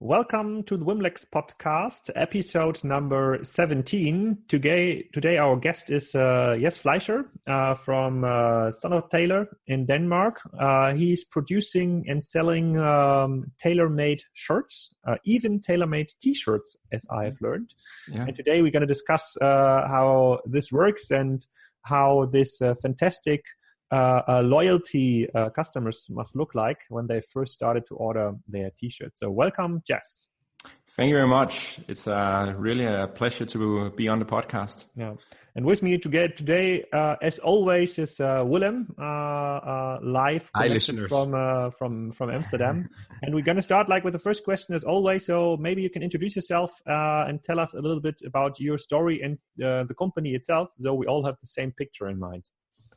Welcome to the Wimlex podcast, episode number 17. Today our guest is Jess Fleischer from Son of A Tailor in Denmark. He's producing and selling tailor-made shirts, even tailor-made t-shirts, as I have learned. Yeah. And today we're going to discuss how this works and how this fantastic loyalty customers must look like when they first started to order their t-shirts. So welcome, Jess. Thank you very much. It's really a pleasure to be on the podcast. Yeah, and with me today, as always, is Willem, live from Amsterdam. And we're going to start with the first question as always. So maybe you can introduce yourself and tell us a little bit about your story and the company itself, so we all have the same picture in mind.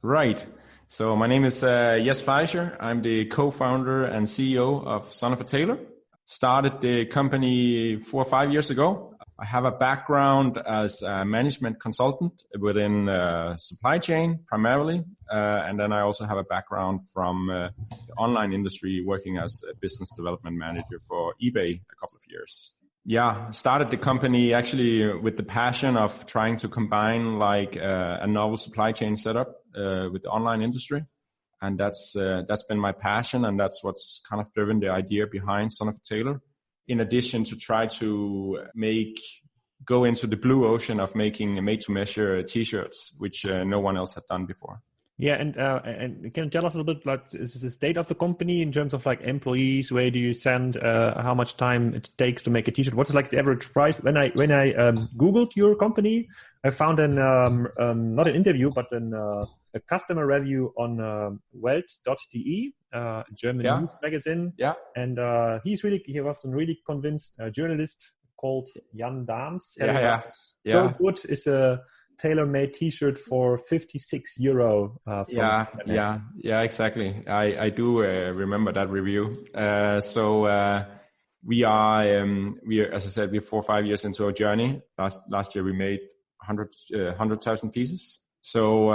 Right. So my name is Jess Fleischer. I'm the co-founder and CEO of Son of A Tailor. Started the company 4 or 5 years ago. I have a background as a management consultant within supply chain primarily. And then I also have a background from the online industry working as a business development manager for eBay a couple of years. Yeah, started the company actually with the passion of trying to combine a novel supply chain setup with the online industry. And that's been my passion, and that's what's kind of driven the idea behind Son of A Tailor. In addition to try to go into the blue ocean of making made-to-measure t-shirts, which no one else had done before. Yeah, and can you tell us a little bit is the state of the company in terms of employees? Where do you send? How much time it takes to make a t-shirt? What's the average price? When I googled your company, I found not an interview but a customer review on Welt.de, German news magazine. Yeah, and he was a really convinced journalist called Jan Daams. Yeah. So good is a tailor-made t-shirt for €56. Yeah, exactly. I do remember that review. We are, as I said, we're 4 or 5 years into our journey. Last year we made 100,000 pieces. So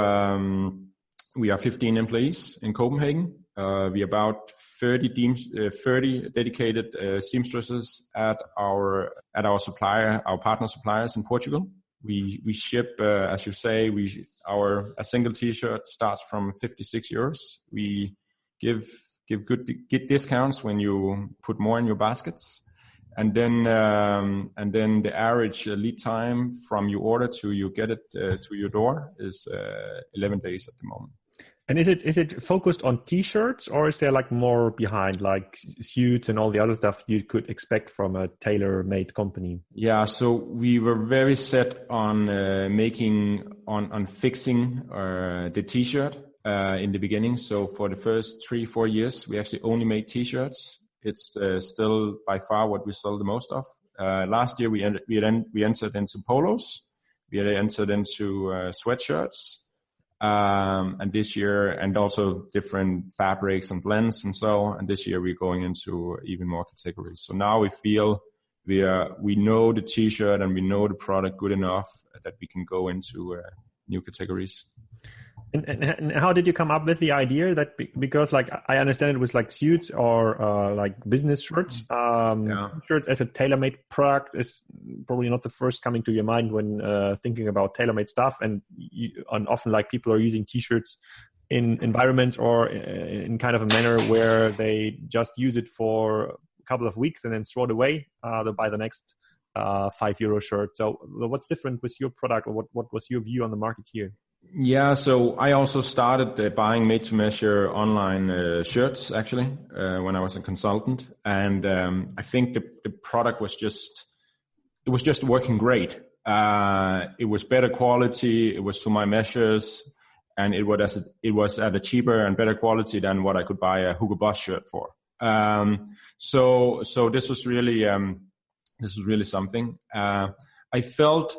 we are 15 employees in Copenhagen. We are about 30 dedicated seamstresses at our partner suppliers in Portugal. We ship, as you say, a single t-shirt starts from €56. We give good discounts when you put more in your baskets, and then the average lead time from your order to you get it to your door is 11 days at the moment. And is it focused on t-shirts, or is there more behind, suits and all the other stuff you could expect from a tailor-made company? Yeah, so we were very set on fixing the t-shirt in the beginning. So for the first 3-4 years, we actually only made t-shirts. It's still by far what we sell the most of. Last year we entered into polos. We had entered into sweatshirts. And this year, and also different fabrics and blends and so. And this year we're going into even more categories. So now we feel we know the t-shirt and we know the product good enough that we can go into new categories. And how did you come up with the idea that because I understand it was suits or business shirts, shirts as a tailor-made product is probably not the first coming to your mind when thinking about tailor-made stuff, and often people are using t-shirts in environments or in kind of a manner where they just use it for a couple of weeks and then throw it away. They'll buy the next €5 shirt. So what's different with your product, or what was your view on the market here? Yeah, so I also started buying made-to-measure online shirts, actually, when I was a consultant. And I think the product was just working great. It was better quality, it was to my measures, and it was at a cheaper and better quality than what I could buy a Hugo Boss shirt for. So this was really something. I felt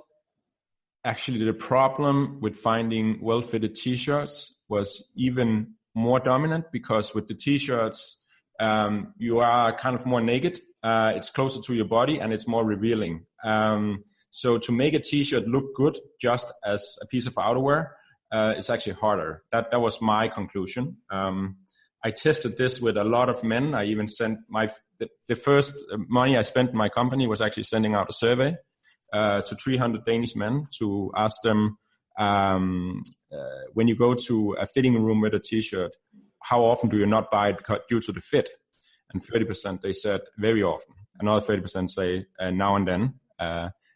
actually the problem with finding well-fitted t-shirts was even more dominant, because with the t-shirts, you are kind of more naked. It's closer to your body and it's more revealing. So to make a t-shirt look good just as a piece of outerwear, it's actually harder. That was my conclusion. I tested this with a lot of men. I even sent the first money I spent in my company was actually sending out a survey to 300 Danish men to ask them, when you go to a fitting room with a t-shirt, how often do you not buy it due to the fit? And 30% they said very often. Another 30% say now and then.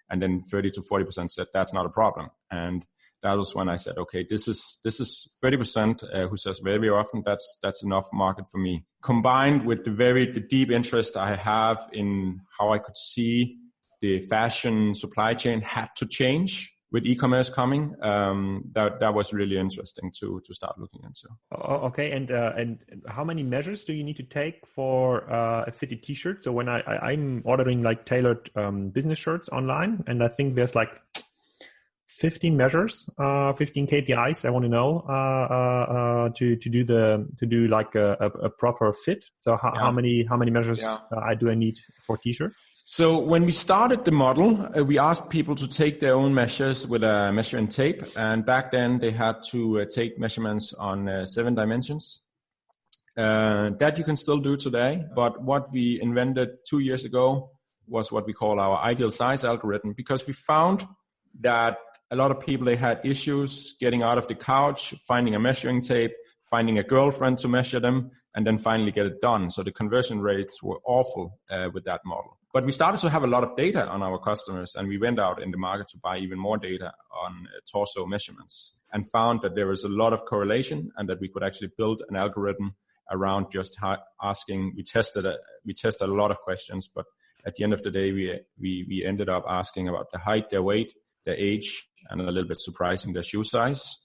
And then 30 to 40% said that's not a problem. And that was when I said, okay, this is 30% who says very often. That's enough market for me. Combined with the deep interest I have in how I could see the fashion supply chain had to change with e-commerce coming, that was really interesting to start looking into. Okay, and how many measures do you need to take for a fitted T-shirt? So when I'm ordering like tailored business shirts online, and I think there's like 15 measures, 15 KPIs I want to know to do like a proper fit. So how many measures do I need for T-shirt? So when we started the model, we asked people to take their own measures with a measuring tape. And back then they had to take measurements on 7 dimensions. That you can still do today. But what we invented 2 years ago was what we call our ideal size algorithm, because we found that a lot of people, they had issues getting out of the couch, finding a measuring tape, finding a girlfriend to measure them, and then finally get it done. So the conversion rates were awful with that model. But we started to have a lot of data on our customers, and we went out in the market to buy even more data on torso measurements and found that there was a lot of correlation and that we could actually build an algorithm around just asking. We tested a lot of questions, but at the end of the day, we ended up asking about the height, their weight, their age, and a little bit surprising, their shoe size.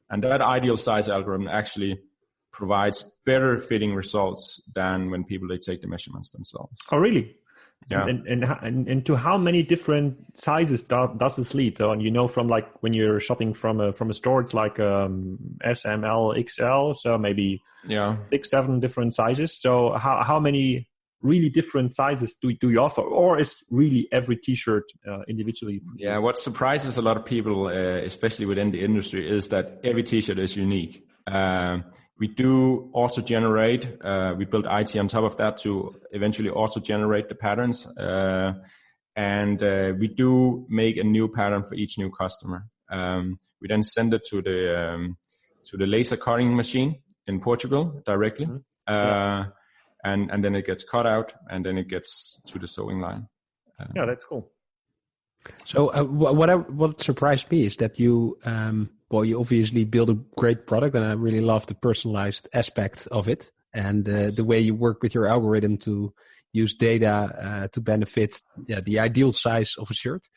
And that ideal size algorithm actually provides better fitting results than when people, they take the measurements themselves. Oh, really? Yeah. And to how many different sizes does this lead? So, you know, from like when you're shopping from a store, it's like S, M, L, XL. So maybe 6-7 different sizes. So how many really different sizes do you offer, or is really every T-shirt individually produced? Yeah, what surprises a lot of people, especially within the industry, is that every T-shirt is unique. We do auto-generate. We built IT on top of that to eventually auto-generate the patterns. And we do make a new pattern for each new customer. We then send it to the laser cutting machine in Portugal directly. Mm-hmm. And then it gets cut out, and then it gets to the sewing line. Yeah, that's cool. So what surprised me is that you obviously build a great product, and I really love the personalized aspect of it, and the way you work with your algorithm to use data to benefit the ideal size of a shirt.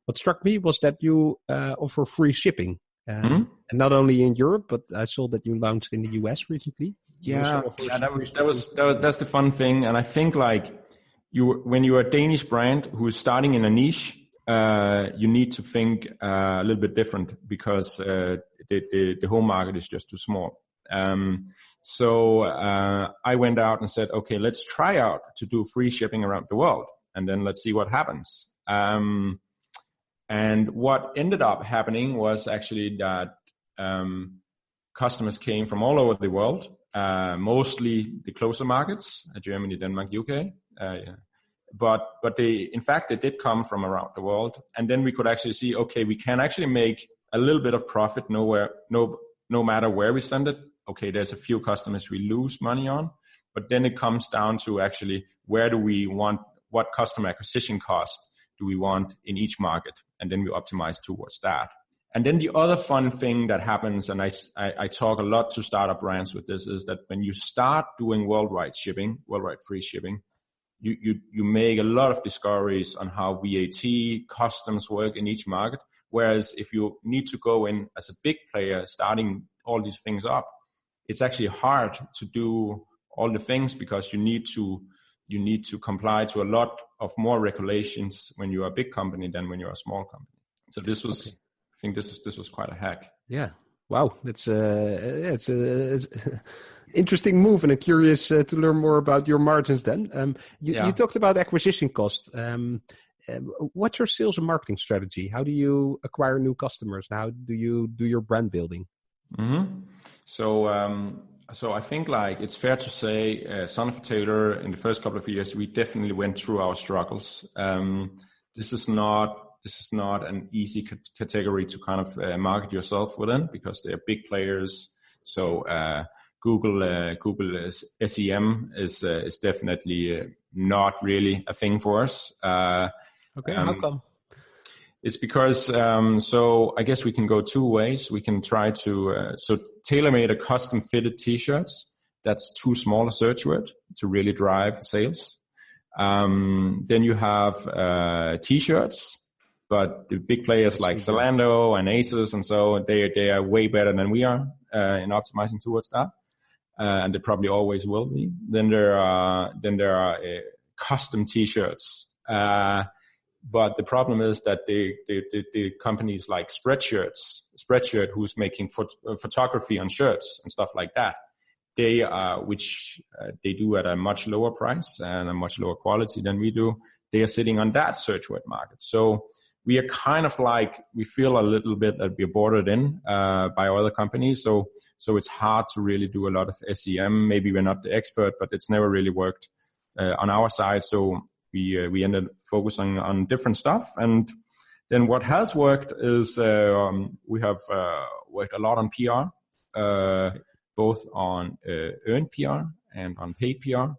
What struck me was that you offer free shipping, and not only in Europe, but I saw that you launched in the US recently. That's the fun thing, and I think like when you're a Danish brand who is starting in a niche, you need to think a little bit different, because the home market is just too small. So I went out and said, okay, let's try out to do free shipping around the world, and then let's see what happens. And what ended up happening was actually that customers came from all over the world, mostly the closer markets, Germany, Denmark, UK. But they did come from around the world. And then we could actually see, okay, we can actually make a little bit of profit no matter where we send it. Okay, there's a few customers we lose money on, but then it comes down to actually where do we want, what customer acquisition cost do we want in each market? And then we optimize towards that. And then the other fun thing that happens, and I talk a lot to startup brands with this, is that when you start doing worldwide shipping, worldwide free shipping, you make a lot of discoveries on how VAT, customs work in each market. Whereas if you need to go in as a big player, starting all these things up, it's actually hard to do all the things, because you need to comply to a lot of more regulations when you're a big company than when you're a small company. So this was, I think this was quite a hack. Yeah. Wow. It's interesting move, and I'm curious to learn more about your margins then. You talked about acquisition cost. What's your sales and marketing strategy? How do you acquire new customers? How do you do your brand building? Mm-hmm. So So I think like it's fair to say, Son of a Tailor, in the first couple of years, we definitely went through our struggles. This is not an easy category to kind of market yourself within, because they are big players. So Google SEM is definitely not really a thing for us. Okay, how come? It's because, so I guess we can go two ways. We can try to, so tailor-made a custom fitted t-shirts. That's too small a search word to really drive sales. Then you have t-shirts, but the big players like Zalando and Asus and so, they are way better than we are in optimizing towards that. And they probably always will be. Then there are custom t-shirts. But the problem is that the companies like Spreadshirt, who's making photography on shirts and stuff like that, which they do at a much lower price and a much lower quality than we do. They are sitting on that search word market. So we are kind of like, we feel a little bit that we're bordered in by other companies. So it's hard to really do a lot of SEM. Maybe we're not the expert, but it's never really worked on our side. So we ended up focusing on different stuff. And then what has worked is we have worked a lot on PR, both on earned PR and on paid PR.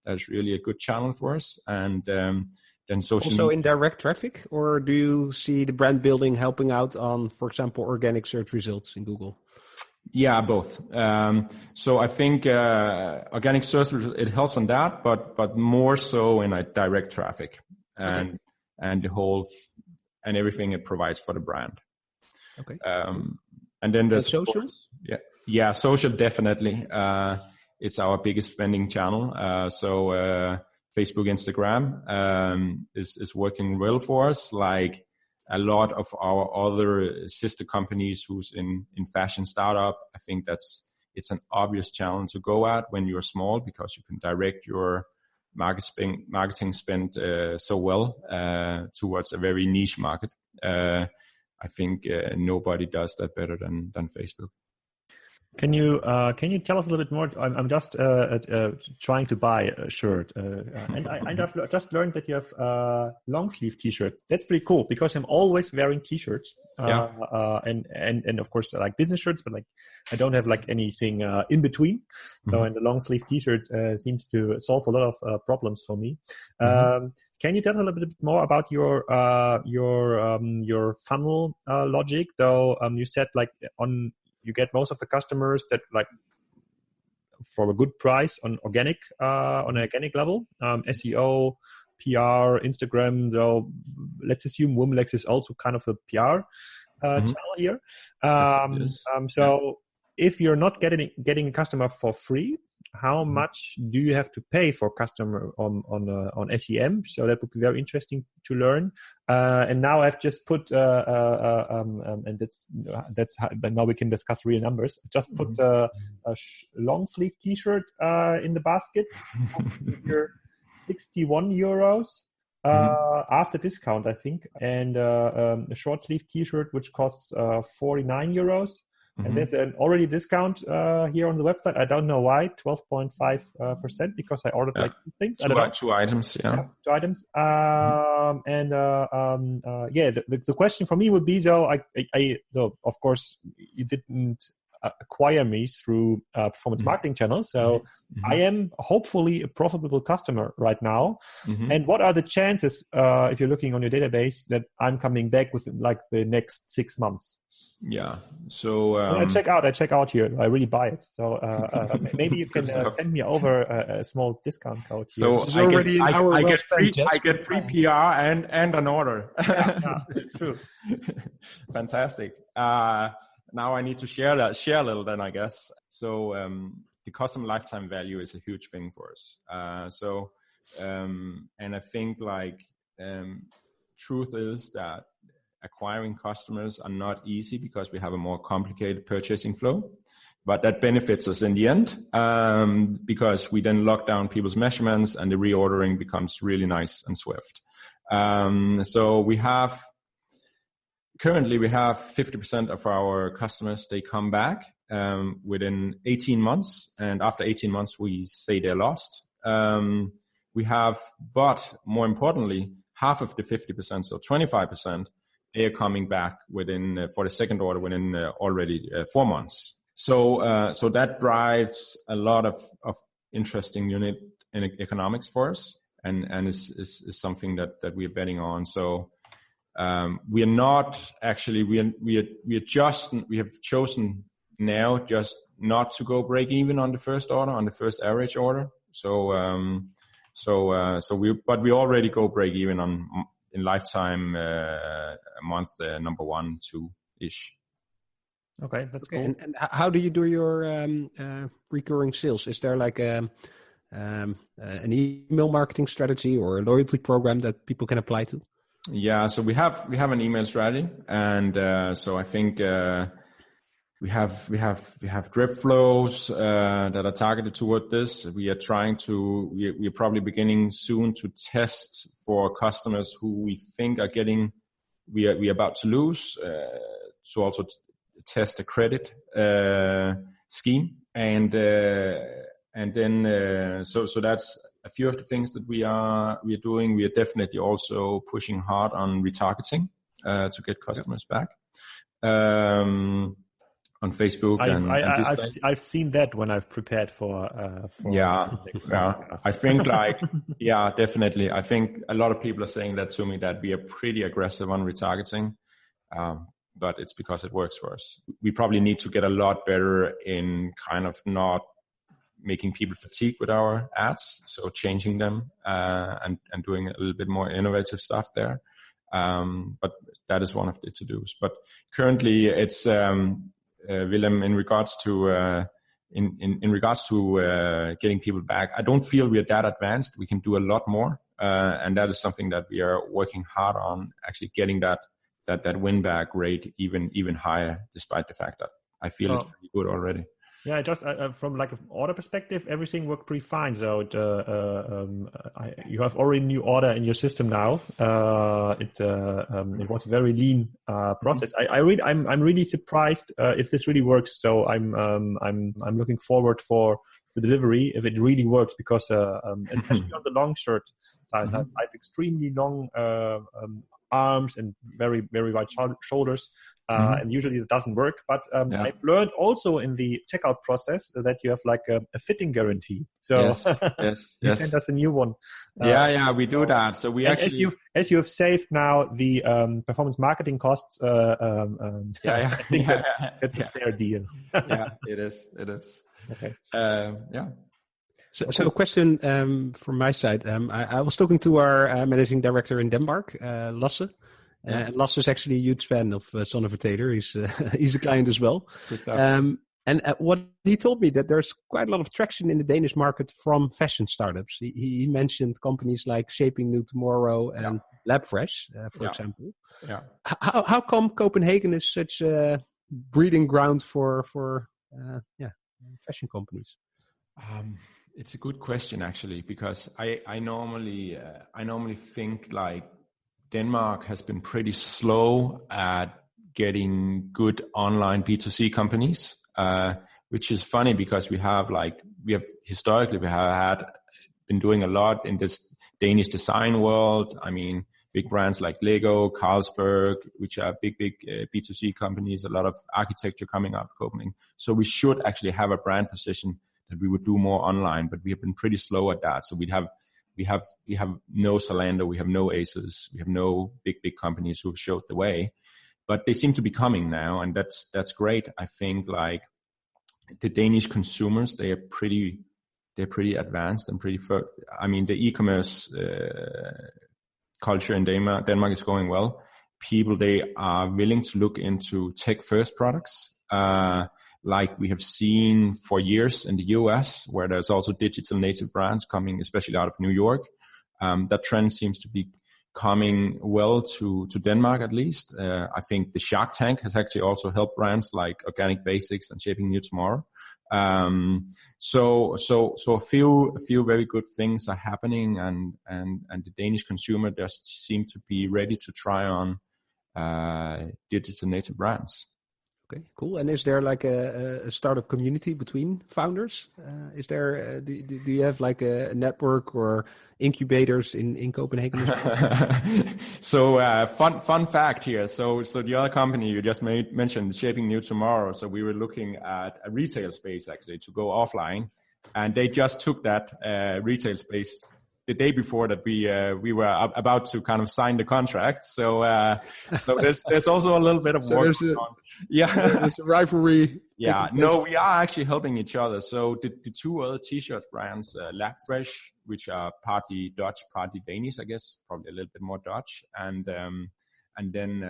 That's really a good channel for us. And then social also indirect traffic, or do you see the brand building helping out on, for example, organic search results in Google? Yeah, both. So I think organic search, it helps on that, but more so in a direct traffic and the whole and everything it provides for the brand. Okay. And then there's social. Yeah, social definitely. It's our biggest spending channel. So Facebook, Instagram is working well for us. Like a lot of our other sister companies who's in fashion startup, I think it's an obvious challenge to go at when you're small, because you can direct your marketing spend so well towards a very niche market. I think nobody does that better than Facebook. Can you tell us a little bit more? I'm just trying to buy a shirt, and I've just learned that you have long sleeve t-shirts. That's pretty cool, because I'm always wearing t-shirts, and of course I like business shirts, but like I don't have like anything in between. Mm-hmm. So, and the long sleeve t-shirt seems to solve a lot of problems for me. Mm-hmm. Can you tell us a little bit more about your funnel logic? Though you said like you get most of the customers that like for a good price on organic level, SEO, PR, Instagram. So let's assume Womlex is also kind of a PR channel here. So if you're not getting a customer for free, how much do you have to pay for customer on SEM? So that would be very interesting to learn. And now I've just put and that's how, but now we can discuss real numbers. Just put a long sleeve t-shirt in the basket. 61 euros after discount, I think, and a short sleeve t-shirt which costs 49 euros. And there's an already discount here on the website. I don't know why, 12.5%, because I ordered like two things. Two items, yeah. Two items. The question for me would be, so so of course you didn't acquire me through performance marketing channels. So I am hopefully a profitable customer right now. And what are the chances, if you're looking on your database, that I'm coming back within like the next 6 months? Yeah. So I check out here. I really buy it. So maybe you can send me over a small discount code. Here. So I get free PR and an order. Yeah, it's true. Fantastic. Now I need to share a little then, I guess. So the customer lifetime value is a huge thing for us. And I think like truth is that acquiring customers are not easy because we have a more complicated purchasing flow, but that benefits us in the end because we then lock down people's measurements and the reordering becomes really nice and swift. So currently we have 50% of our customers, they come back within 18 months. And after 18 months, we say they're lost. We have, but more importantly, half of the 50%, so 25%, they are coming back within, for the second order, within already 4 months. So that drives a lot of interesting unit in economics for us, and is something that we are betting on. So we are not actually, we have chosen now just not to go break even on the first order, on the first average order. But we already go break even in lifetime month number 1, 2-ish. Okay, that's cool. And how do you do your recurring sales? Is there like an email marketing strategy or a loyalty program that people can apply to? Yeah, so we have an email strategy, and so I think we have drip flows that are targeted toward this. We are probably beginning soon to test for customers who we think are getting, we are about to lose, to also test a credit scheme, and then so that's a few of the things that we are doing. We are definitely also pushing hard on retargeting to get customers back on Facebook and I've seen that when I've prepared for yeah. I think definitely. I think a lot of people are saying that to me, that we are pretty aggressive on retargeting. But it's because it works for us. We probably need to get a lot better in kind of not making people fatigue with our ads, so changing them and doing a little bit more innovative stuff there. But that is one of the to-dos. But currently, it's Willem, in regards to getting people back. I don't feel we are that advanced. We can do a lot more, and that is something that we are working hard on. Actually, getting that win back rate even higher, despite the fact that I feel it's pretty good already. Yeah, just from like an order perspective, everything worked pretty fine. So you have already a new order in your system now. It was a very lean process. I'm really surprised if this really works. So I'm looking forward for the delivery if it really works, because especially on the long shirt size, I have extremely long arms and very, very wide shoulders. And usually it doesn't work. But I've learned also in the checkout process that you have like a fitting guarantee. So yes. You send us a new one. We do that. So we actually, as you have saved now the performance marketing costs, I think that's a fair deal. Yeah, it is. Okay. So a question from my side. I was talking to our managing director in Denmark, Lasse. And Lasse is actually a huge fan of Son Of A Tailor. He's a client as well. Good stuff. And what he told me, that there's quite a lot of traction in the Danish market from fashion startups. He mentioned companies like Shaping New Tomorrow and LabFresh, for example. Yeah. How come Copenhagen is such a breeding ground for fashion companies? It's a good question, actually, because I normally think like Denmark has been pretty slow at getting good online B2C companies, which is funny because we have historically been doing a lot in this Danish design world. I mean, big brands like Lego, Carlsberg, which are big B2C companies, a lot of architecture coming out of Copenhagen. So we should actually have a brand position that we would do more online, but we have been pretty slow at that. So we have no Zalando, we have no Asus, we have no big companies who have showed the way, but they seem to be coming now, and that's great. I think like the Danish consumers, they're pretty advanced and the e-commerce culture in Denmark is going well. People, they are willing to look into tech first products, like we have seen for years in the US, where there's also digital native brands coming, especially out of New York. That trend seems to be coming well to Denmark, at least. I think the Shark Tank has actually also helped brands like Organic Basics and Shaping New Tomorrow. So a few very good things are happening, and the Danish consumer just seem to be ready to try on digital native brands. Okay, cool. And is there like a startup community between founders? Is there? Do you have like a network or incubators in Copenhagen as well? So fun fact here. So the other company you just mentioned, Shaping New Tomorrow. So we were looking at a retail space actually to go offline, and they just took that retail space the day before that we were about to kind of sign the contract. So there's also a little bit of work going on. Yeah, there's a rivalry. Yeah, no, we are actually helping each other. So the two other t-shirt brands, Lab Fresh, which are partly Dutch, partly Danish, I guess, probably a little bit more Dutch, and then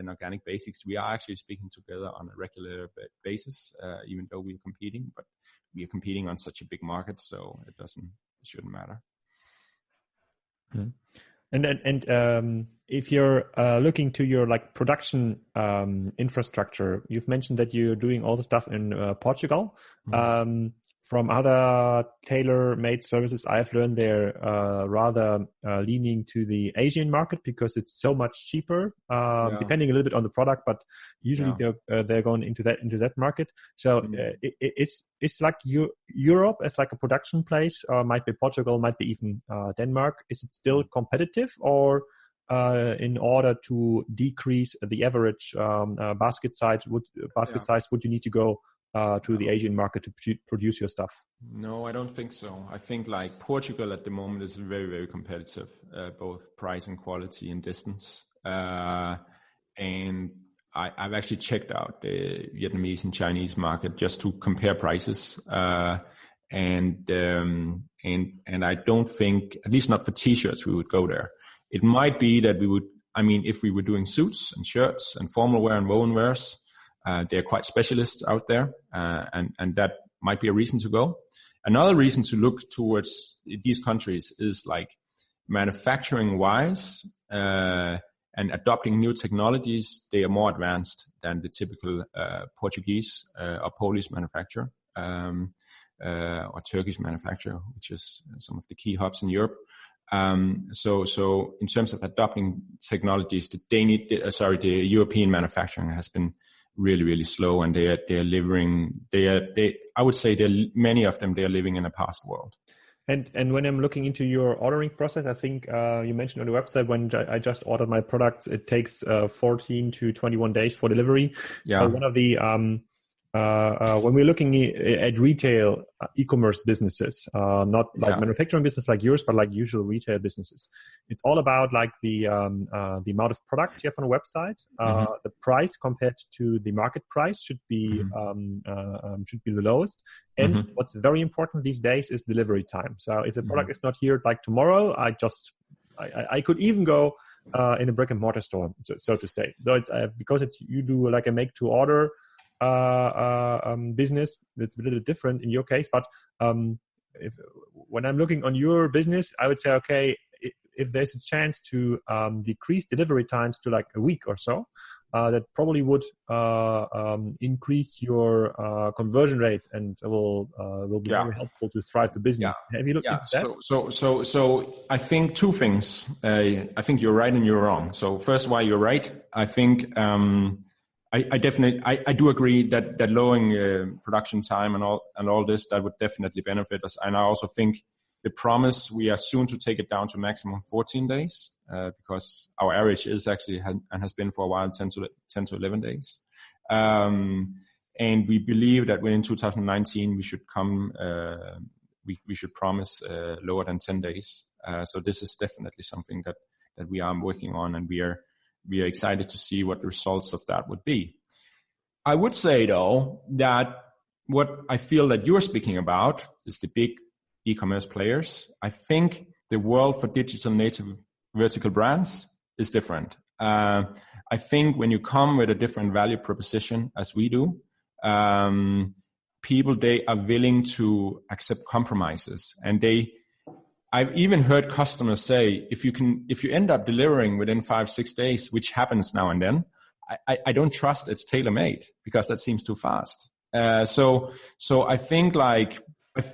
Organic Basics. We are actually speaking together on a regular basis, even though we're competing. But we are competing on such a big market, so it shouldn't matter. Mm-hmm. And if you're looking to your like production infrastructure, you've mentioned that you're doing all the stuff in Portugal. Mm-hmm. From other tailor-made services, I've learned they're rather leaning to the Asian market because it's so much cheaper, depending a little bit on the product, but usually they're going into that market. So it's like Europe as like a production place, or might be Portugal, might be even Denmark. Is it still competitive, or in order to decrease the average basket size, would you need to go to the Asian market to produce your stuff? No, I don't think so. I think like Portugal at the moment is very, very competitive, both price and quality and distance. And I've actually checked out the Vietnamese and Chinese market just to compare prices. And I don't think, at least not for t-shirts, we would go there. It might be that we would, if we were doing suits and shirts and formal wear and woven wears, they're quite specialists out there, and that might be a reason to go. Another reason to look towards these countries is like manufacturing-wise and adopting new technologies. They are more advanced than the typical Portuguese or Polish manufacturer or Turkish manufacturer, which is some of the key hubs in Europe. So in terms of adopting technologies, the European manufacturing has been really, really slow, and I would say many of them, they are living in a past world. And when I'm looking into your ordering process, I think you mentioned on the website when I just ordered my products, it takes 14 to 21 days for delivery. Yeah. So one of the when we're looking at retail e-commerce businesses, not like manufacturing business like yours, but like usual retail businesses, it's all about like the amount of products you have on a website. The price compared to the market price should be the lowest. And what's very important these days is delivery time. So if the product is not here like tomorrow, I could even go in a brick and mortar store, so to say. So it's because you do like a make to order business, that's a little different in your case, but when I'm looking on your business, I would say, okay, if there's a chance to decrease delivery times to like a week or so, that probably would increase your conversion rate and will be very helpful to thrive the business. Have you looked at that? So I think two things. I think you're right and you're wrong. So first, why you're right, I think I definitely do agree that lowering production time and all this, that would definitely benefit us. And I also think the promise, we are soon to take it down to maximum 14 days because our average is actually and has been for a while 10 to 11 days. And we believe that within 2019 we should we should promise lower than 10 days. So this is definitely something that we are working on, and we are excited to see what the results of that would be. I would say, though, that what I feel that you're speaking about is the big e-commerce players. I think the world for digital native vertical brands is different. I think when you come with a different value proposition, as we do, people, they are willing to accept compromises. And I've even heard customers say, if you end up delivering within 5-6 days, which happens now and then, I don't trust it's tailor-made because that seems too fast. So I think like,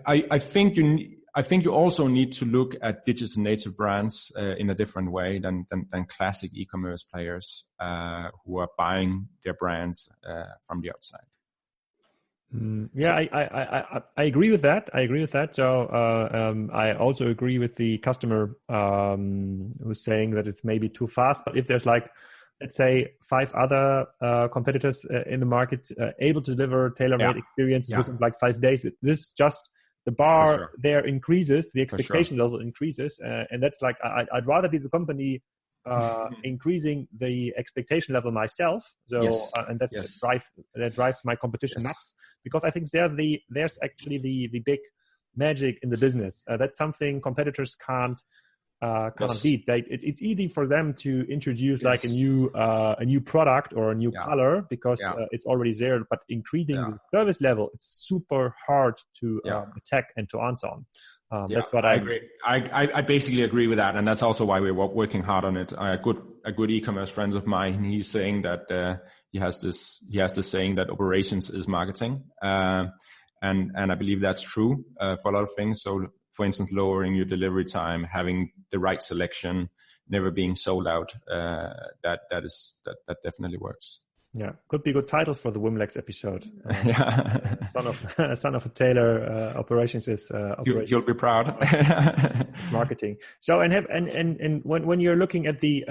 I think I think you also need to look at digital native brands in a different way than classic e-commerce players who are buying their brands from the outside. I agree with that. So I also agree with the customer who's saying that it's maybe too fast. But if there's like, let's say, 5 other competitors in the market able to deliver tailor-made experiences within like 5 days, this just the bar there increases, the expectation level increases, and that's like I'd rather be the company increasing the expectation level myself. So and that drives my competition nuts, because I think there's actually the big magic in the business. That's something competitors can't beat. It's easy for them to introduce like a new product or a new color because it's already there. But increasing the service level, it's super hard to attack and to answer on. That's what I agree. I basically agree with that, and that's also why we're working hard on it. A good e-commerce friend of mine, he's saying that he has this saying that operations is marketing, and I believe that's true for a lot of things. So, for instance, lowering your delivery time, having the right selection, never being sold out. That definitely works. Yeah, could be a good title for the Wimlex episode. Son of a Tailor, operations is operations. You'll be proud. Marketing. So and when you're looking at the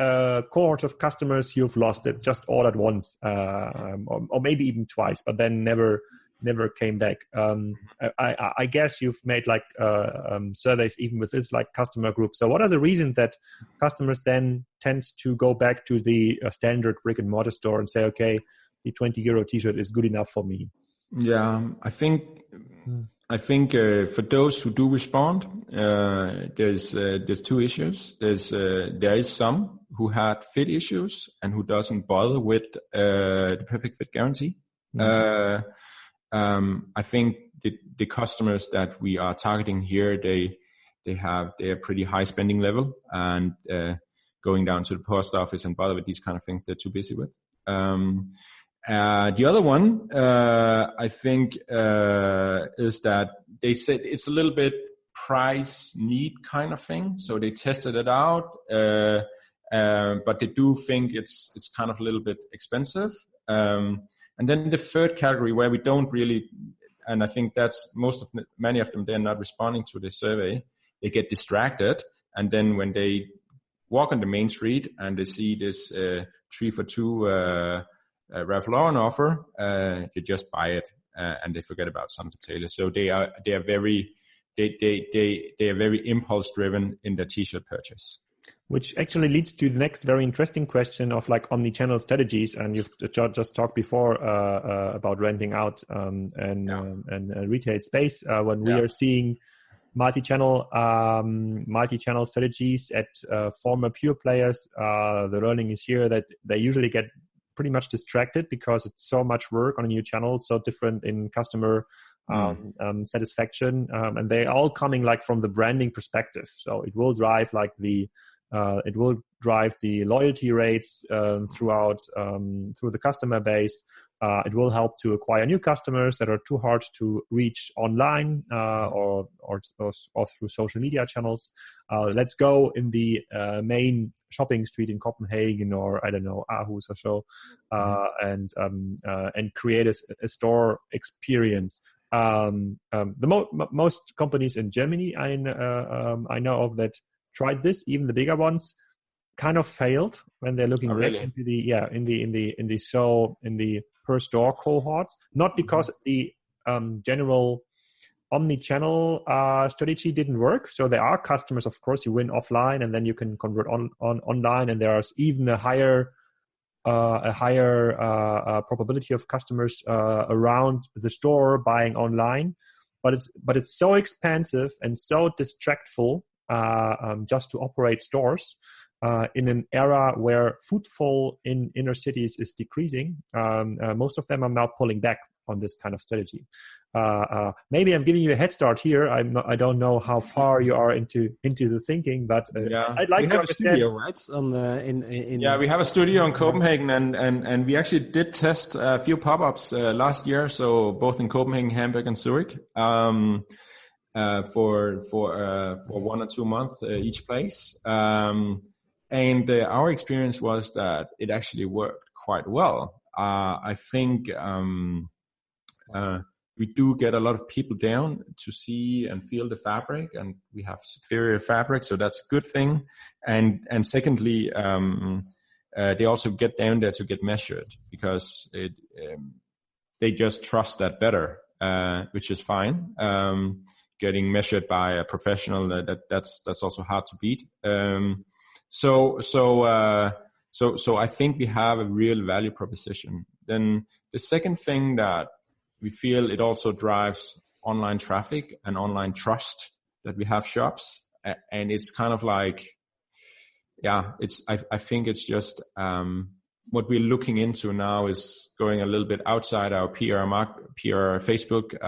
cohort of customers you've lost, it just all at once, or maybe even twice, but then never came back. I guess you've made like surveys even with this like customer group. So what are the reasons that customers then tend to go back to the standard brick and mortar store and say, okay, the 20 euro t-shirt is good enough for me? Yeah, I think for those who do respond, there's 2 issues. There is some who had fit issues and who doesn't bother with the perfect fit guarantee. I think the customers that we are targeting here, they have their pretty high spending level, and going down to the post office and bother with these kind of things, they're too busy with. The other one, I think, is that they said it's a little bit price need kind of thing. So they tested it out, but they do think it's kind of a little bit expensive. And then the third category where we don't really, and I think that's many of them, they're not responding to the survey. They get distracted. And then when they walk on the main street and they see this 3 for 2 Ralph Lauren offer, they just buy it and they forget about Son of A Tailor. So they are very impulse driven in their t-shirt purchase. Which actually leads to the next very interesting question of like omni-channel strategies. And you've just talked before about renting out and retail space. When we are seeing multi-channel strategies at former pure players, the learning is here that they usually get pretty much distracted because it's so much work on a new channel, so different in customer satisfaction, and they all coming like from the branding perspective. So it will drive like the loyalty rates throughout through the customer base. It will help to acquire new customers that are too hard to reach online or through social media channels. Let's go in the main shopping street in Copenhagen, or I don't know, Aarhus or so, and create a store experience. Most companies in Germany I know of that tried this, even the bigger ones, kind of failed when they're looking back into the per store cohorts. Not because the general omni-channel strategy didn't work. So there are customers, of course, you win offline and then you can convert online, and there's even a higher probability of customers around the store buying online. But it's so expensive and so distractful just to operate stores in an era where footfall in inner cities is decreasing. Most of them are now pulling back on this kind of strategy. Maybe I'm giving you a head start here. I don't know how far you are into the thinking, but I'd like to understand. Studio, right? We have a studio in Copenhagen, and we actually did test a few pop-ups last year. So both in Copenhagen, Hamburg, and Zurich. for 1 or 2 months each place. And our experience was that it actually worked quite well. I think we do get a lot of people down to see and feel the fabric, and we have superior fabric, so that's a good thing. And secondly, they also get down there to get measured, because they just trust that better, which is fine. Getting measured by a professional, that's also hard to beat. So I think we have a real value proposition. Then the second thing that we feel, it also drives online traffic and online trust, that we have shops, and it's kind of like, I think it's just what we're looking into now is going a little bit outside our PR Facebook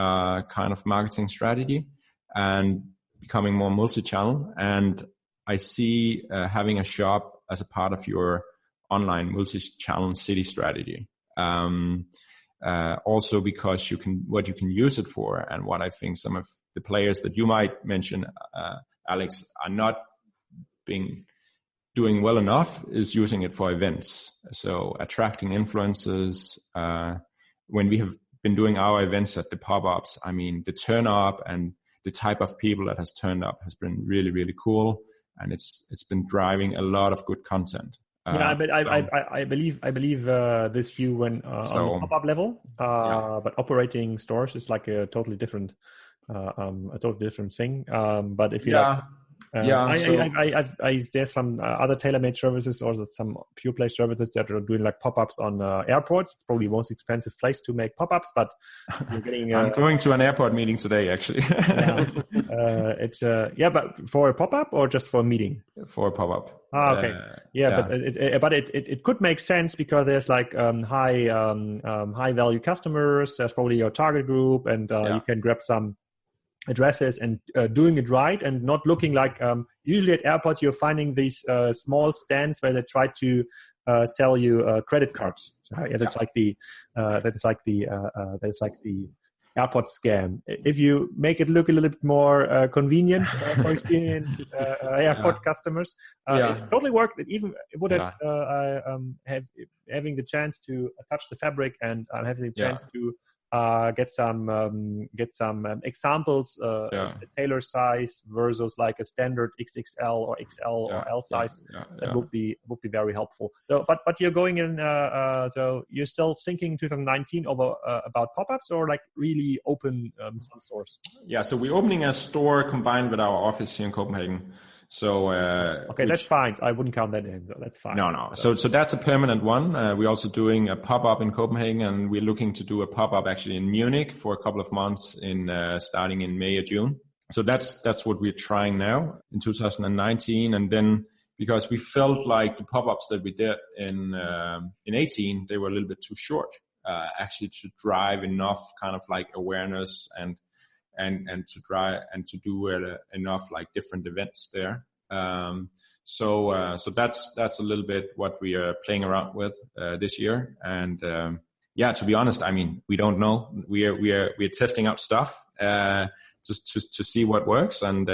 kind of marketing strategy, and becoming more multi-channel. And I see having a shop as a part of your online multi-channel city strategy. Also because what you can use it for, and what I think some of the players that you might mention, Alex, are not doing well enough, is using it for events. So attracting influencers. When we have been doing our events at the pop-ups, I mean, the turn up and the type of people that has turned up has been really, really cool. And it's been driving a lot of good content. Yeah, but I believe this view when on the pop-up level, but operating stores is like a totally different thing. But if you there's some other tailor-made services, or some pure play services that are doing like pop-ups on airports. It's probably the most expensive place to make pop-ups, but you're getting. I'm going to an airport meeting today, actually. But for a pop-up or just for a meeting? For a pop-up. Okay. But it could make sense, because there's like high value customers. There's probably your target group, and you can grab some addresses and doing it right, and not looking like usually at airports you're finding these small stands where they try to sell you credit cards. That's like the airport scam. If you make it look a little bit more convenient for experienced airport customers, it totally worked. It even would have having the chance to touch the fabric and having the chance to get some examples, the tailor size versus like a standard XXL or XL or L size. That would be very helpful. So, but you're going in. So you're still thinking 2019 about pop-ups, or like really open some stores? Yeah. So we're opening a store combined with our office here in Copenhagen. So that's fine. I wouldn't count that in. So that's fine. No. So that's a permanent one. We're also doing a pop-up in Copenhagen, and we're looking to do a pop-up actually in Munich for a couple of months starting in May or June. So that's what we're trying now in 2019. And then because we felt like the pop-ups that we did in 18, they were a little bit too short actually to drive enough kind of like awareness and to try and to do enough like different events there. So that's a little bit what we are playing around with this year. And to be honest, I mean, we don't know. We're testing out stuff just to see what works, and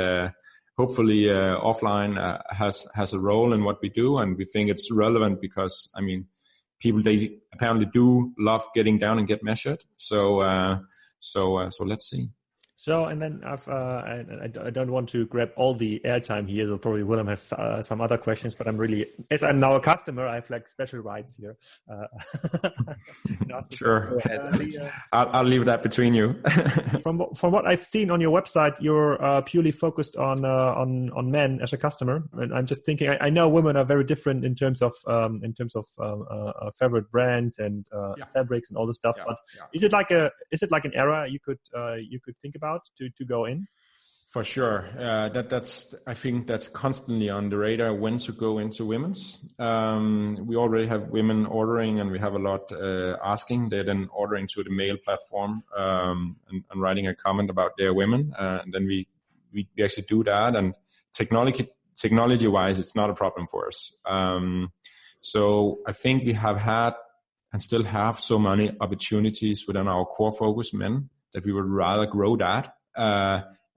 hopefully offline has a role in what we do, and we think it's relevant because I mean, people, they apparently do love getting down and get measured. So let's see. So, and then I don't want to grab all the airtime here. So probably Willem has some other questions, but as I'm now a customer, I have like special rights here. Sure. I'll leave that between you. From what I've seen on your website, you're purely focused on men as a customer. And I'm just thinking, I know women are very different in terms of favorite brands and fabrics and all this stuff. But is it like an era you could think about to go in? For sure. I think that's constantly on the radar when to go into women's. We already have women ordering, and we have a lot asking. They're then ordering to the male platform and writing a comment about their women. And then we actually do that. And technology wise, it's not a problem for us. So I think we have had and still have so many opportunities within our core focus men that we would rather grow that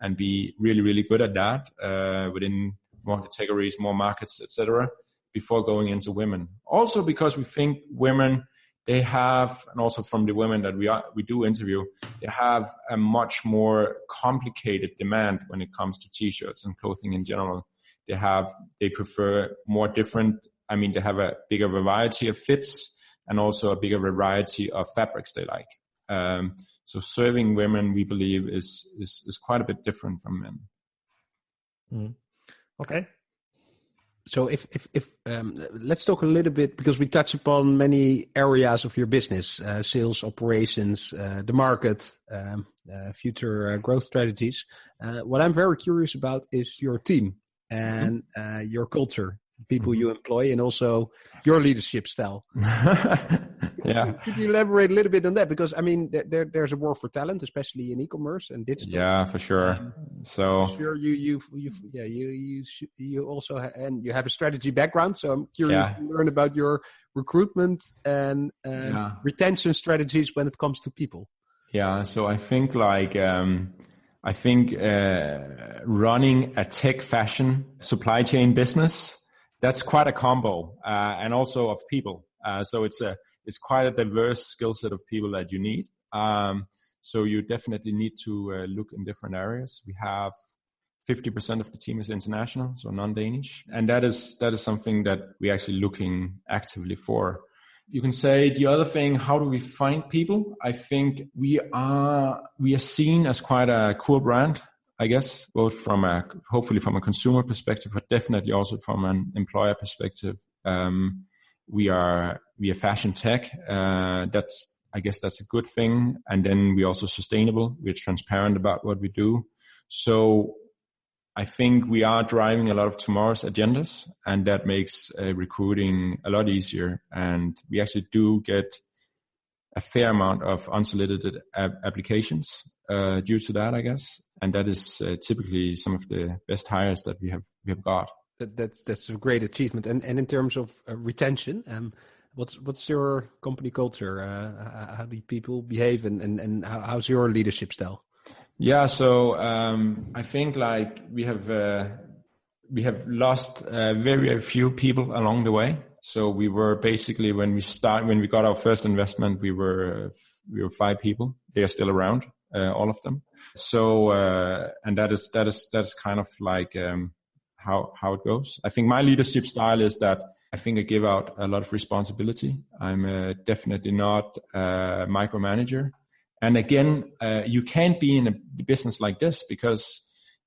and be really, really good at that within more categories, more markets, etc., before going into women. Also because we think women, they have, and also from the women that we do interview, they have a much more complicated demand when it comes to t-shirts and clothing in general. They prefer more different, they have a bigger variety of fits and also a bigger variety of fabrics they like. So serving women, we believe, is quite a bit different from men. Mm. Okay. So if let's talk a little bit, because we touch upon many areas of your business, sales, operations, the market, future growth strategies. What I'm very curious about is your team and your culture, people you employ, and also your leadership style. Yeah. Could you elaborate a little bit on that? Because there's a war for talent, especially in e-commerce and digital. Yeah, for sure. So sure, you also and you have a strategy background. So I'm curious to learn about your recruitment and retention strategies when it comes to people. Yeah. So I think running a tech fashion supply chain business, that's quite a combo, and also of people. So it's quite a diverse skill set of people that you need. So you definitely need to look in different areas. We have 50% of the team is international, so non-Danish. And that is something that we're actually looking actively for. You can say the other thing, how do we find people? I think we are seen as quite a cool brand, I guess, both hopefully from a consumer perspective, but definitely also from an employer perspective. We are fashion tech. I guess that's a good thing. And then we're also sustainable. We're transparent about what we do. So I think we are driving a lot of tomorrow's agendas, and that makes recruiting a lot easier. And we actually do get a fair amount of unsolicited applications due to that, I guess. And that is typically some of the best hires that we have got. That's a great achievement. And in terms of retention, what's your company culture? How do people behave, and how's your leadership style? Yeah, so I think we have lost very few people along the way. So we were basically when we got our first investment, we were 5 people. They are still around, all of them. So and that is kind of like how it goes. I think my leadership style is that I think I give out a lot of responsibility. I'm definitely not a micromanager. And again, you can't be in a business like this because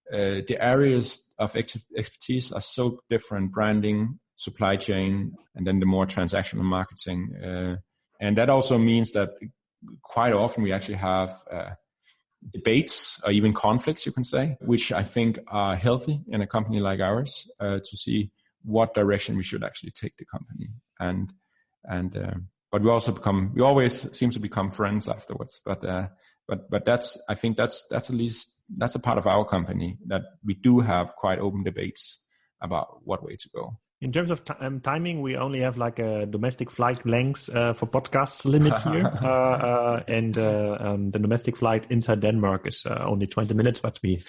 the areas of expertise are so different: branding, supply chain, and then the more transactional marketing. And that also means that quite often we actually have debates or even conflicts, you can say, which I think are healthy in a company like ours, to see what direction we should actually take the company. But we always seem to become friends afterwards. But I think that's at least a part of our company, that we do have quite open debates about what way to go. In terms of timing, we only have like a domestic flight length for podcasts limit here. And the domestic flight inside Denmark is only 20 minutes, but we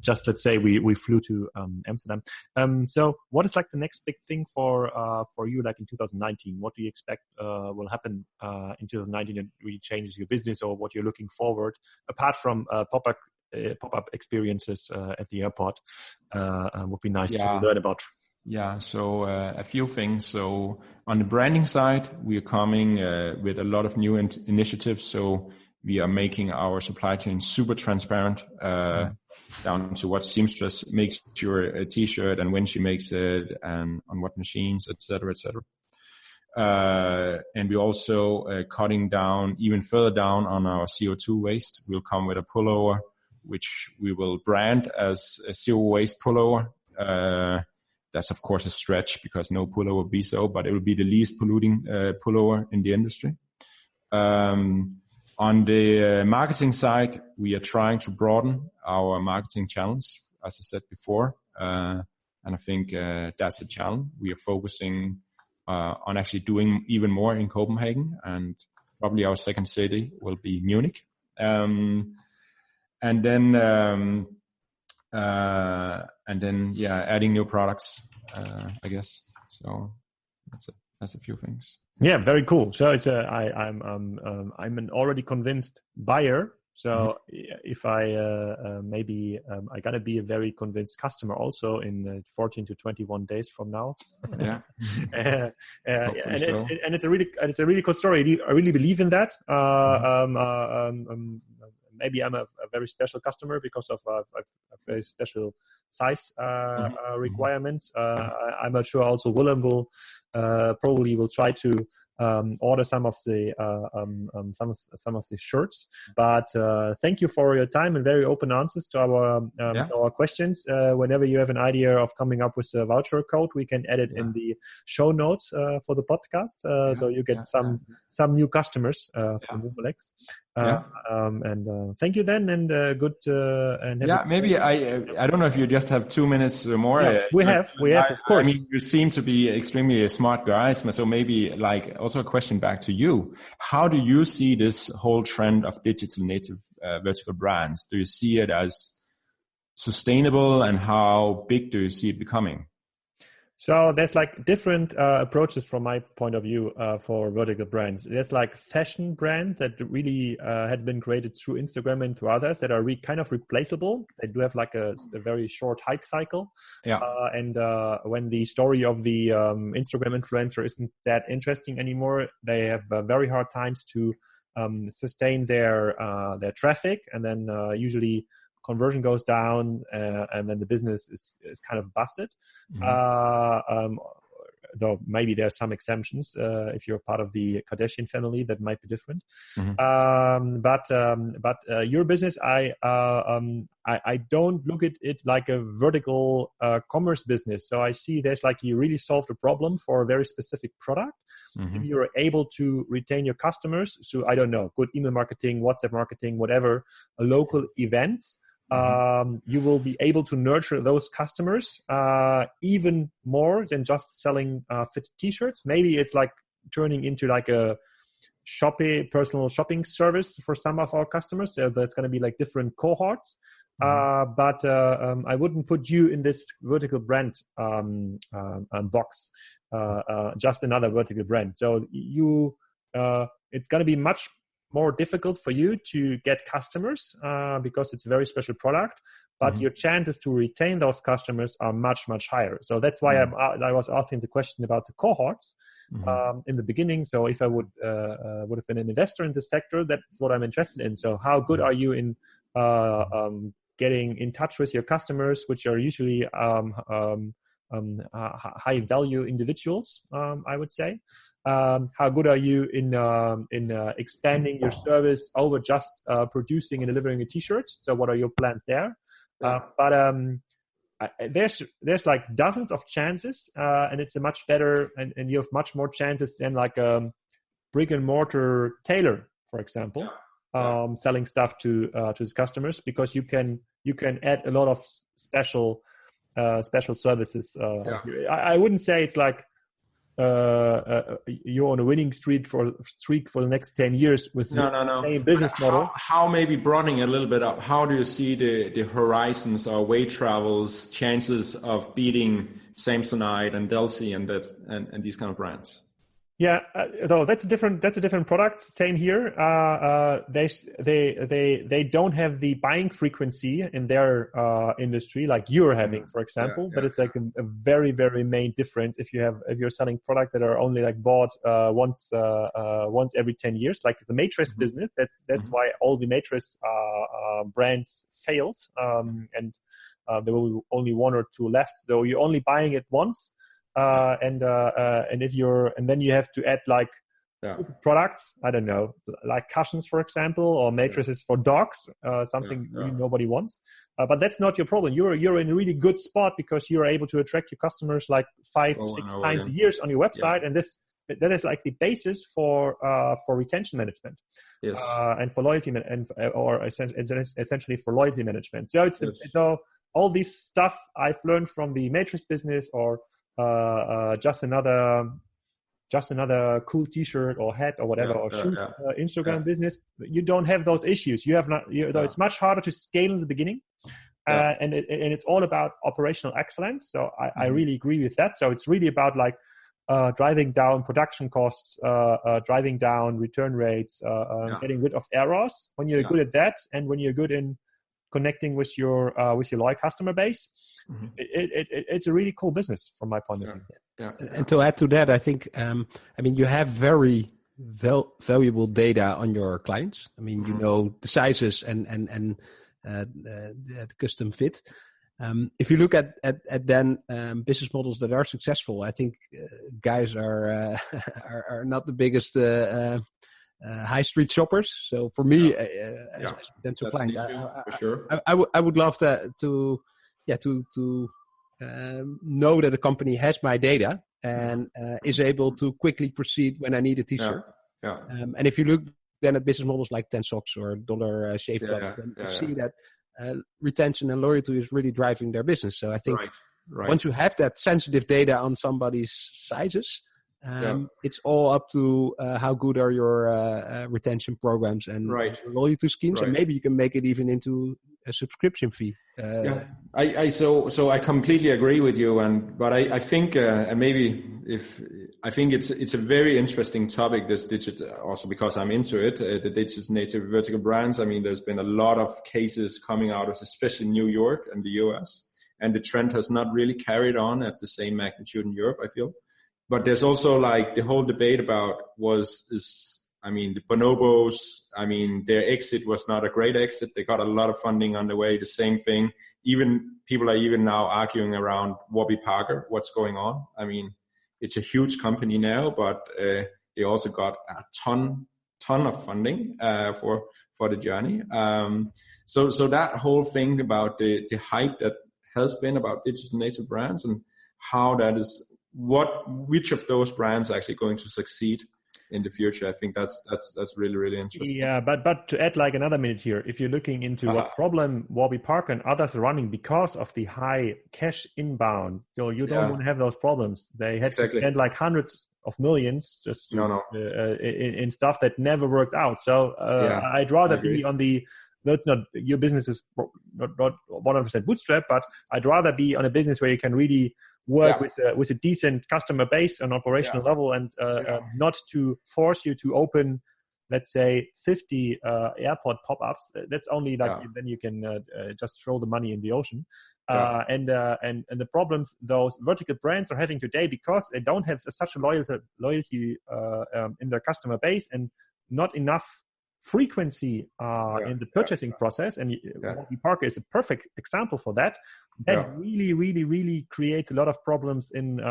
just, let's say we flew to Amsterdam. So what is like the next big thing for you, like in 2019? What do you expect will happen in 2019 that really changes your business, or what you're looking forward, apart from pop-up experiences at the airport? Would be nice to learn about. Yeah, so a few things. So on the branding side, we are coming with a lot of new initiatives. So we are making our supply chain super transparent, down to what seamstress makes your t-shirt and when she makes it and on what machines, etc., etc. And we also cutting down even further down on our CO2 waste. We'll come with a pullover which we will brand as a zero waste pullover. That's of course a stretch because no pullover will be so, but it will be the least polluting pullover in the industry. On the marketing side, we are trying to broaden our marketing channels, as I said before, and I think that's a challenge. We are focusing on actually doing even more in Copenhagen, and probably our second city will be Munich. and then adding new products, I guess. So that's a few things. Yeah, very cool. So it's I'm an already convinced buyer. So if I I gotta be a very convinced customer also in 14 to 21 days from now. Yeah, and so. it's a really cool story. I really believe in that. Maybe I'm a very special customer because of very special size requirements. I'm not sure. Also, Willem will probably try to order some of the shirts. But thank you for your time and very open answers to our questions. Whenever you have an idea of coming up with a voucher code, we can add it in the show notes for the podcast, so you get some new customers from Humourlex. And thank you then, and good. And maybe I don't know if you just have 2 minutes or more. Yeah, we have, of course. I mean, you seem to be extremely smart guys, so maybe also a question back to you. How do you see this whole trend of digital native vertical brands? Do you see it as sustainable, and how big do you see it becoming? So there's different approaches from my point of view for vertical brands. There's fashion brands that really had been created through Instagram and through others that are kind of replaceable. They do have a very short hype cycle. And when the story of the Instagram influencer isn't that interesting anymore, they have very hard times to sustain their traffic, and then usually conversion goes down, and then the business is kind of busted. Though maybe there are some exemptions. If you're part of the Kardashian family, that might be different. But your business, I don't look at it like a vertical commerce business. So I see there's you really solved a problem for a very specific product. If you're able to retain your customers, so I don't know, good email marketing, WhatsApp marketing, whatever, local events. You will be able to nurture those customers even more than just selling fit t-shirts. Maybe it's turning into a personal shopping service for some of our customers. So that's going to be different cohorts. But I wouldn't put you in this vertical brand box, just another vertical brand. So it's going to be much more difficult for you to get customers because it's a very special product, but your chances to retain those customers are much, much higher. So that's why I was asking the question about the cohorts in the beginning. So if I would have been an investor in this sector, that's what I'm interested in. So how good are you in getting in touch with your customers, which are usually high value individuals, I would say. How good are you in expanding your service over just producing and delivering a t-shirt? So what are your plans there? There's dozens of chances, and it's a much better, and you have much more chances than a brick and mortar tailor, for example, selling stuff to his customers, because you can add a lot of special services. I wouldn't say it's you're on a winning streak for the next 10 years with the same business model. How maybe broadening a little bit up, how do you see the horizons or way travels chances of beating Samsonite and Delsey and these kind of brands? Yeah, though that's a different product. Same here. They don't have the buying frequency in their industry like you're having, for example. But it's a very, very main difference if you're selling products that are only bought once every 10 years, like the mattress business. That's why all the mattress brands failed, and there will be only one or two left. So you're only buying it once. And then you have to add stupid products, I don't know, like cushions, for example, or mattresses for dogs, something really nobody wants. But that's not your problem. You're in a really good spot because you're able to attract your customers 5-6 times a year on your website, and that is the basis for retention management, and for loyalty or essentially for loyalty management. So so all this stuff I've learned from the mattress business, or just another just another cool T-shirt or hat or whatever, or shoes Instagram business. You don't have those issues. You have not. It's much harder to scale in the beginning, and it's all about operational excellence. So I really agree with that. So it's really about like driving down production costs, driving down return rates, getting rid of errors. When you're good at that, and when you're good in connecting with your loyal customer base, it's a really cool business from my point of view. And to add to that, I think you have very valuable data on your clients. I mean, you know the sizes and the custom fit. If you look at then business models that are successful, I think guys are not the biggest high street shoppers. So for me, as a potential client, I would love to know that a company has my data and is able to quickly proceed when I need a T-shirt. And if you look then at business models like 10 Socks or Dollar Shave Club, you see that retention and loyalty is really driving their business. So I think once you have that sensitive data on somebody's sizes, it's all up to how good are your retention programs and loyalty schemes, and maybe you can make it even into a subscription fee. So I completely agree with you, but I think it's a very interesting topic, this digital, also because I'm into it, the digital native vertical brands. I mean, there's been a lot of cases coming out of especially New York and the US, and the trend has not really carried on at the same magnitude in Europe, I feel. But there's also like the whole debate about the bonobos, their exit was not a great exit. They got a lot of funding on the way, the same thing. People are even now arguing around Warby Parker, what's going on. I mean, it's a huge company now, but they also got a ton of funding for the journey. So that whole thing about the hype that has been about digital native brands and how that is, which of those brands are actually going to succeed in the future. I think that's really, really interesting. Yeah, but to add like another minute here, if you're looking into what problem Warby Parker and others are running because of the high cash inbound, so you don't want to have those problems. They had to spend like hundreds of millions just in stuff that never worked out. So I'd rather be on the, that's not, your business is not 100% bootstrap, but I'd rather be on a business where you can really work with a decent customer base on operational level, and not to force you to open, let's say, 50 airport pop-ups. That's only like then you can just throw the money in the ocean. And the problems those vertical brands are having today, because they don't have such a loyalty in their customer base and not enough frequency in the purchasing process, and Warby Parker is a perfect example for that. That really, really, really creates a lot of problems in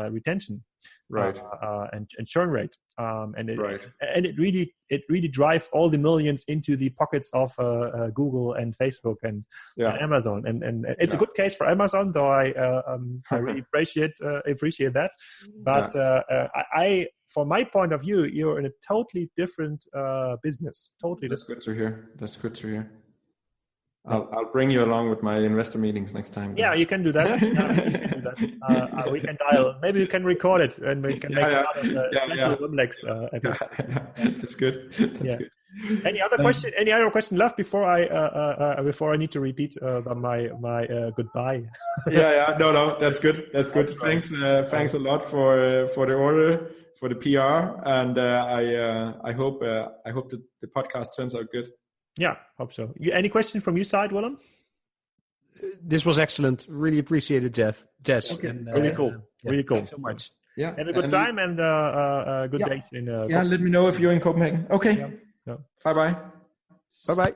retention, and churn rate, and it really drives all the millions into the pockets of Google and Facebook and Amazon, and it's a good case for Amazon, though I really appreciate that, but I from my point of view, you're in a totally different business. That's good to hear. I'll bring you along with my investor meetings next time. Yeah, you can do that. We can dial. Maybe you can record it, and we can make a special Wimlex episode. That's good. That's good. Any other question left before I need to repeat my goodbye? No, that's good. Thanks a lot for the order, for the PR, and I hope that the podcast turns out good. Yeah, hope so. Any questions from your side, Willem? This was excellent. Really appreciate it, Jess. Okay. And, really cool. Really cool. Thanks so much. Yeah. Have a good time and good days in let me know if you're in Copenhagen. Okay. Yeah. Bye-bye. Bye-bye.